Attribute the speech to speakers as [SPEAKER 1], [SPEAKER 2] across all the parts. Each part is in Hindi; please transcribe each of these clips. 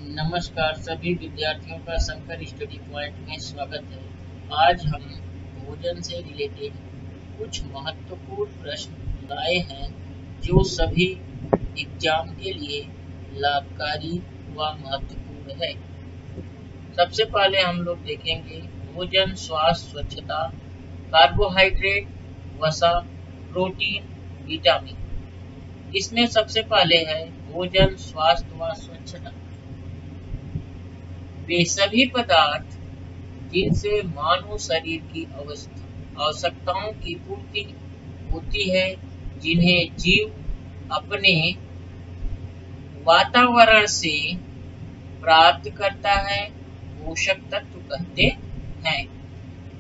[SPEAKER 1] नमस्कार सभी विद्यार्थियों का शंकर स्टडी पॉइंट में स्वागत है। आज हम भोजन से रिलेटेड कुछ महत्वपूर्ण प्रश्न लाए हैं जो सभी एग्जाम के लिए लाभकारी व महत्वपूर्ण है। सबसे पहले हम लोग देखेंगे भोजन, स्वास्थ्य, स्वच्छता, कार्बोहाइड्रेट, वसा, प्रोटीन, विटामिन। इसमें सबसे पहले है भोजन, स्वास्थ्य व स्वच्छता। वे सभी पदार्थ जिनसे मानव शरीर की आवश्यकताओं की पूर्ति होती है, जिन्हें जीव अपने वातावरण से प्राप्त करता है, पोषक तत्व कहते हैं।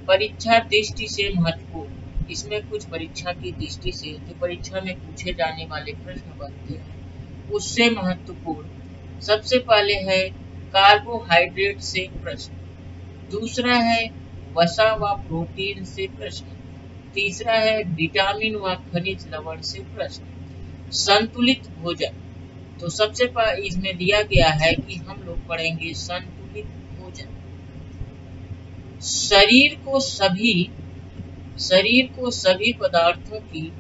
[SPEAKER 1] परीक्षा दृष्टि से महत्वपूर्ण। इसमें कुछ परीक्षा की दृष्टि से जो परीक्षा में पूछे जाने वाले प्रश्न बनते हैं उससे महत्वपूर्ण सबसे पहले है कार्बोहाइड्रेट से प्रश्न, दूसरा है वसा व प्रोटीन से प्रश्न, तीसरा है विटामिन व खनिज लवण से प्रश्न। संतुलित भोजन, तो सबसे पहले इसमें दिया गया है कि हम लोग पढ़ेंगे संतुलित भोजन। शरीर को सभी पदार्थों की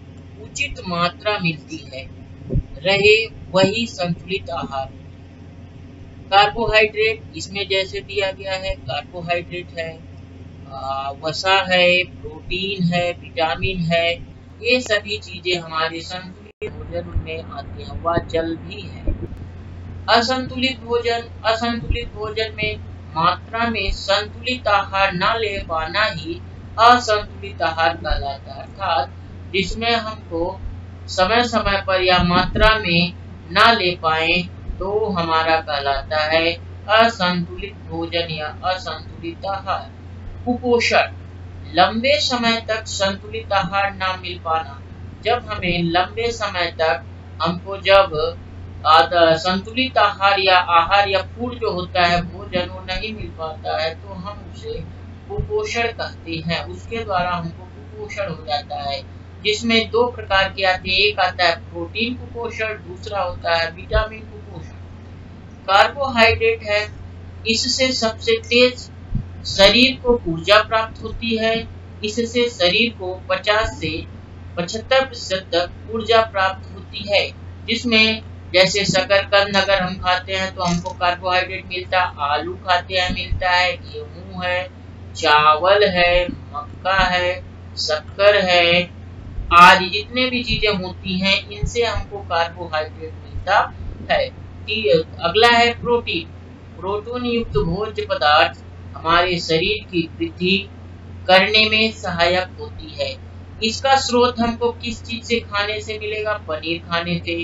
[SPEAKER 1] उचित मात्रा मिलती है, रहे वही संतुलित आहार। कार्बोहाइड्रेट, इसमें जैसे दिया गया है कार्बोहाइड्रेट है, वसा है, प्रोटीन है, विटामिन है, ये सभी चीजें हमारे संतुलित भोजन में आती हैं। वह जल भी है। असंतुलित भोजन में मात्रा में संतुलित आहार न ले पाना ही असंतुलित आहार कहलाता है, अर्थात जिसमें हमको समय समय पर या मात्रा में न ले पाए तो हमारा कहलाता है असंतुलित भोजन या असंतुलित आहार। कुपोषण, लंबे समय तक संतुलित आहार ना मिल पाना। जब हमें लंबे समय तक हमको जब संतुलित आहार या फूड जो होता है भोजन वो नहीं मिल पाता है तो हम उसे कुपोषण कहते हैं। उसके द्वारा हमको कुपोषण हो जाता है, जिसमें दो प्रकार के आते हैं। एक आता है प्रोटीन कुपोषण, दूसरा होता है विटामिन कुपोषण। कार्बोहाइड्रेट है, इससे सबसे तेज शरीर को ऊर्जा प्राप्त होती है। इससे शरीर को 50 से 75% तक ऊर्जा प्राप्त होती है, जिसमें जैसे शकरकंद अगर हम खाते हैं तो हमको कार्बोहाइड्रेट मिलता है, आलू खाते हैं मिलता है, गेहूं है, चावल है, मक्का है, शक्कर है, आदि जितने भी चीजें होती हैं इनसे हमको कार्बोहाइड्रेट मिलता है। अगला है प्रोटीन। प्रोटीन युक्त भोज्य पदार्थ हमारे शरीर की वृद्धि करने में सहायक होती है। इसका स्रोत हमको किस चीज से खाने से मिलेगा? पनीर खाने से,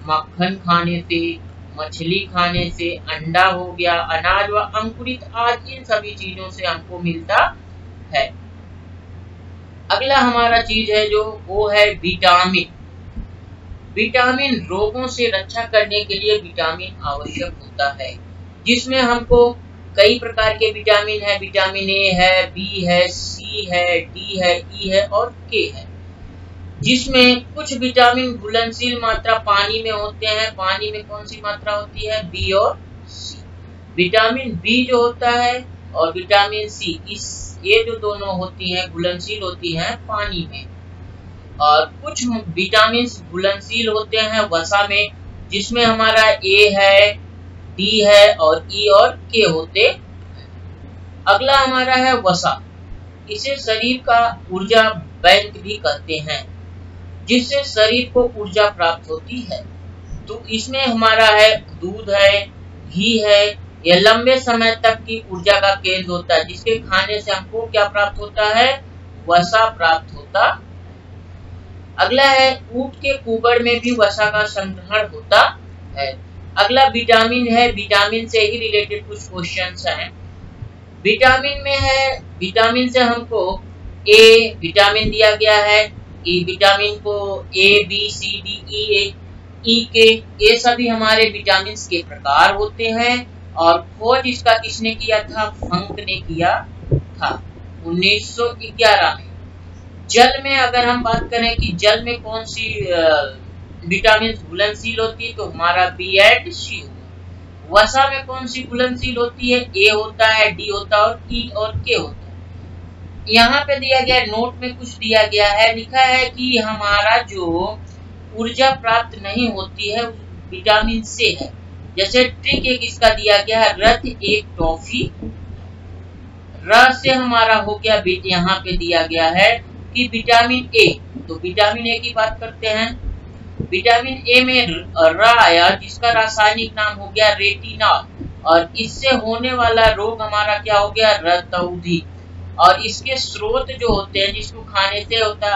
[SPEAKER 1] मक्खन खाने से, मछली खाने से, अंडा हो गया, अनाज व अंकुरित आदि इन सभी चीजों से हमको मिलता है। अगला हमारा चीज है जो वो है विटामिन। विटामिन रोगों से रक्षा करने के लिए विटामिन आवश्यक होता है, जिसमें हमको कई प्रकार के विटामिन है। विटामिन ए है, बी है, सी है, डी है, ई है और के है, जिसमें कुछ विटामिन घुलनशील मात्रा पानी में होते हैं। पानी में कौन सी मात्रा होती है? बी और सी। विटामिन बी जो होता है और विटामिन सी, ये जो दोनों होती हैं घुलनशील होती हैं पानी में। और कुछ विटामिन घुलनशील होते हैं वसा में, जिसमें हमारा ए है, डी है और ई और के होते हैं। अगला हमारा है वसा। इसे शरीर का ऊर्जा बैंक भी कहते हैं, जिससे शरीर को ऊर्जा प्राप्त होती है। तो इसमें हमारा है दूध है, घी है, यह लंबे समय तक की ऊर्जा का केंद्र होता है, जिसके खाने से हमको क्या प्राप्त होता है? वसा प्राप्त होता। अगला है ऊंट के कुबड़ में भी वसा का संग्रहण होता है। अगला विटामिन है। विटामिन से ही रिलेटेड कुछ क्वेश्चंस हैं। विटामिन में है, विटामिन से हमको ए विटामिन दिया गया है। विटामिन को A B C D E के, ये सभी हमारे विटामिन के प्रकार होते हैं। और खोज इसका किसने किया था? फंक ने किया था 1911 में। जल में अगर हम बात करें कि जल में कौन सी विटामिन घुलनशील होती है तो हमारा बी एंड सी होगा। वसा में कौन सी घुलनशील होती है? ए होता है, डी होता है और ई और के होता है। यहाँ पे दिया गया नोट में कुछ दिया गया है, लिखा है कि हमारा जो ऊर्जा प्राप्त नहीं होती है विटामिन से है। जैसे ट्रिक एक इसका दिया गया है, रथ एक टॉफी। र से हमारा हो गया, यहाँ पे दिया गया है कि विटामिन ए, तो विटामिन ए की बात करते हैं। विटामिन ए में र आया, जिसका रासायनिक नाम हो गया रेटिनॉल, और इससे होने वाला रोग हमारा क्या हो गया? रतौंधी। और इसके स्रोत जो होते हैं, जिसको खाने से होता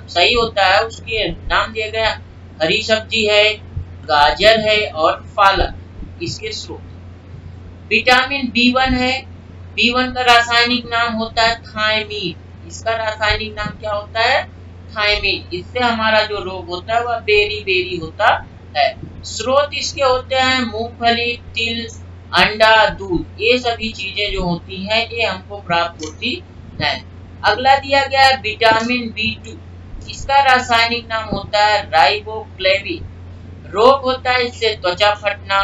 [SPEAKER 1] सही होता है, उसके नाम दिया गया हरी सब्जी है, गाजर है और पालक इसके स्रोत। विटामिन बी1 है, बी1 का रासायनिक नाम होता है थायमीन। इसका रासायनिक नाम क्या होता है? थायमीन। इससे हमारा जो रोग होता है वह बेरी होता है। स्रोत इसके होते हैं मूंगफली, तिल, अंडा, दूध। ये सभी चीजें जो होती हैं ये हमको प्राप्त होती है। अगला दिया गया है विटामिन बी2। इसका रासायनिक नाम होता है राइबोफ्लेविन। रोग होता है इससे त्वचा फटना,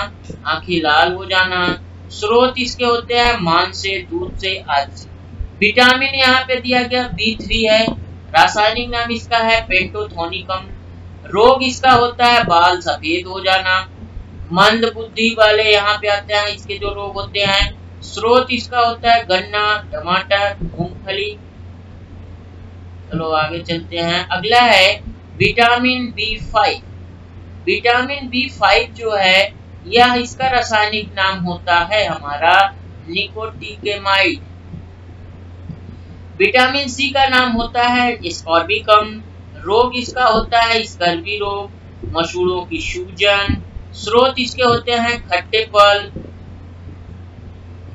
[SPEAKER 1] आंखें लाल हो जाना। स्रोत इसके होते हैं मांस से, दूध से आदि। विटामिन यहाँ पे दिया गया बी3 है, रासायनिक नाम इसका है पेंटोथोनिकम। रोग इसका होता है बाल सफेद हो जाना। मंद बुद्धि वाले यहाँ पे आते हैं, इसके जो रोग होते हैं। स्रोत इसका होता है गन्ना, टमाटर, मूंगफली। चलो आगे चलते हैं। अगला है विटामिन बी5। विटामिन बी5 जो है यह इसका रासायनिक नाम होता है हमारा निकोटिकेमाइड। विटामिन सी का नाम होता है स्कॉर्बिकम। रोग इसका होता है स्कर्वी रोग, मसूड़ों की सूजन। स्रोत इसके होते हैं खट्टे फल,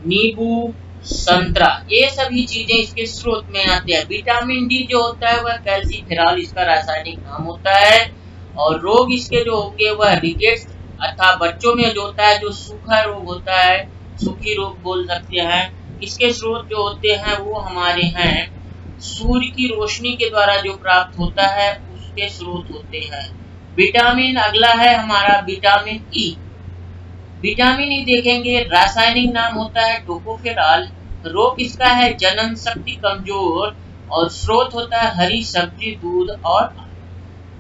[SPEAKER 1] नींबू, संतरा। ये सभी चीजें इसके स्रोत में आते हैं। विटामिन डी जो होता है वह कैल्सीफेरॉल इसका रासायनिक नाम होता है। और रोग इसके जो होंगे वह रिकेट्स अर्थात बच्चों में जो होता है, जो सूखा रोग होता है, सूखी रोग बोल सकते हैं। इसके स्रोत जो होते हैं वो हमारे हैं सूर्य की रोशनी के द्वारा जो प्राप्त होता है उसके स्रोत होते हैं। विटामिन अगला है हमारा विटामिन ई। विटामिन ई देखेंगे, रासायनिक नाम होता है टोकोफेरॉल। रोग इसका है जनन शक्ति कमजोर, और स्रोत होता है हरी सब्जी, दूध और।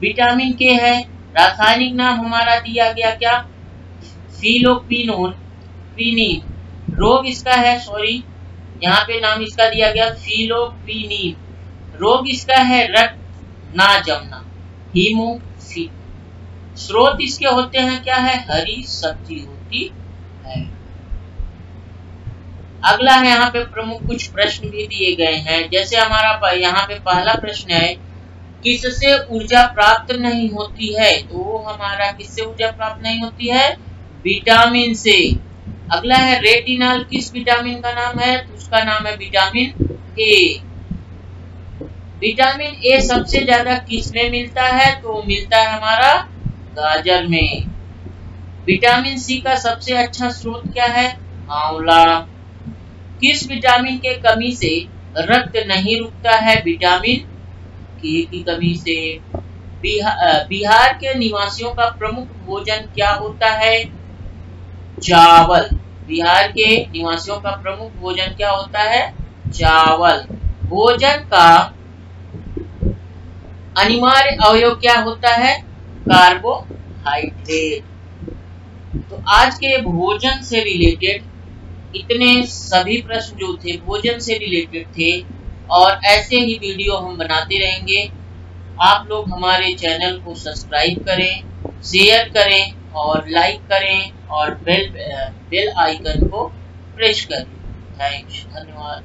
[SPEAKER 1] विटामिन के है, रासायनिक नाम हमारा दिया गया क्या? Phylloquinone, quinine. रोग इसका है यहाँ पे नाम इसका दिया गया फिलोक्विनीन। रोग इसका है रक्त ना जमना, हीमोफिल। स्रोत इसके होते हैं क्या है? हरी सब्जी होती है। अगला है यहाँ पे प्रमुख कुछ प्रश्न भी दिए गए हैं। जैसे हमारा यहाँ पे पहला प्रश्न है किससे ऊर्जा प्राप्त नहीं होती है? तो हमारा किससे ऊर्जा प्राप्त नहीं होती है? विटामिन से। अगला है रेटिनॉल किस विटामिन का नाम है? तो उसका नाम है विटामिन ए। विटामिन ए सबसे ज्यादा किसमें मिलता है? तो मिलता है हमारा गाजर में। विटामिन सी का सबसे अच्छा स्रोत क्या है? आंवला। किस विटामिन के कमी से रक्त नहीं रुकता है? विटामिन के की कमी से। बिहार के निवासियों का प्रमुख भोजन क्या होता है? चावल। बिहार के निवासियों का प्रमुख भोजन क्या होता है? चावल। भोजन का अनिवार्य अवयव क्या होता है? कार्बोहाइड्रेट। तो आज के भोजन से रिलेटेड इतने सभी प्रश्न जो थे भोजन से रिलेटेड थे, और ऐसे ही वीडियो हम बनाते रहेंगे। आप लोग हमारे चैनल को सब्सक्राइब करें, शेयर करें और लाइक करें और बेल आइकन को प्रेस करें। थैंक्स, धन्यवाद।